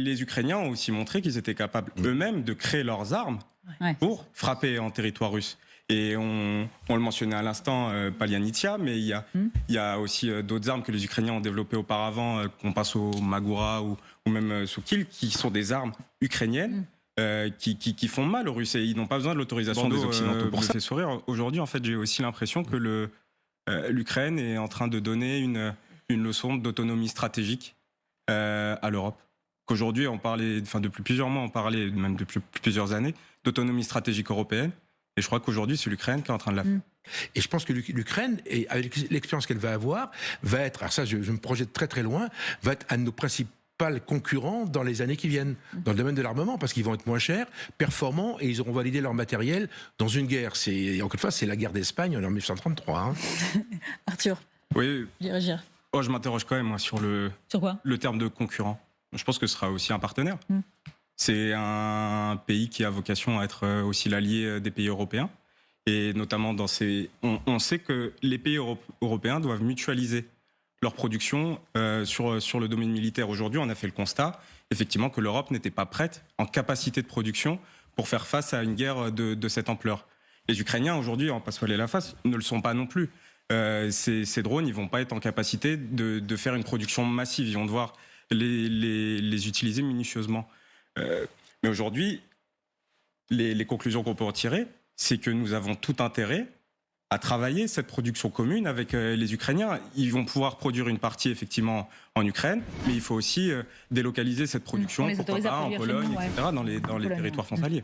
Les Ukrainiens ont aussi montré qu'ils étaient capables eux-mêmes de créer leurs armes pour frapper en territoire russe. Et on le mentionnait à l'instant, Palianitsia, mais il y a aussi d'autres armes que les Ukrainiens ont développées auparavant, qu'on passe au Magura ou même Soukil, qui sont des armes ukrainiennes qui font mal aux Russes. Et ils n'ont pas besoin de l'autorisation des Occidentaux pour ça. Ça me fait sourire. Aujourd'hui, en fait, j'ai aussi l'impression que l'Ukraine est en train de donner une leçon d'autonomie stratégique à l'Europe. Qu'aujourd'hui, on parlait, depuis plusieurs mois, on parlait, même depuis plusieurs années, d'autonomie stratégique européenne. Et je crois qu'aujourd'hui, c'est l'Ukraine qui est en train de la faire. Et je pense que l'Ukraine, avec l'expérience qu'elle va avoir, va être, alors ça je me projette très très loin, va être un de nos principaux concurrents dans les années qui viennent, dans le domaine de l'armement, parce qu'ils vont être moins chers, performants, et ils auront validé leur matériel dans une guerre. Encore une fois, c'est la guerre d'Espagne en 1933. Hein. Arthur, oui. réagir. Oh, je m'interroge quand même moi, sur le terme de concurrent. Je pense que ce sera aussi un partenaire. C'est un pays qui a vocation à être aussi l'allié des pays européens. Et notamment on sait que les pays européens doivent mutualiser leur production sur le domaine militaire. Aujourd'hui, on a fait le constat, effectivement, que l'Europe n'était pas prête en capacité de production pour faire face à une guerre de cette ampleur. Les Ukrainiens, aujourd'hui, on va pas se voiler la face, ne le sont pas non plus. Ces drones, ils vont pas être en capacité de faire une production massive. Ils vont devoir les utiliser minutieusement. Mais aujourd'hui, les conclusions qu'on peut en tirer, c'est que nous avons tout intérêt à travailler cette production commune avec les Ukrainiens. Ils vont pouvoir produire une partie effectivement en Ukraine, mais il faut aussi délocaliser cette production, pourquoi pas en Pologne, etc., dans les territoires frontaliers.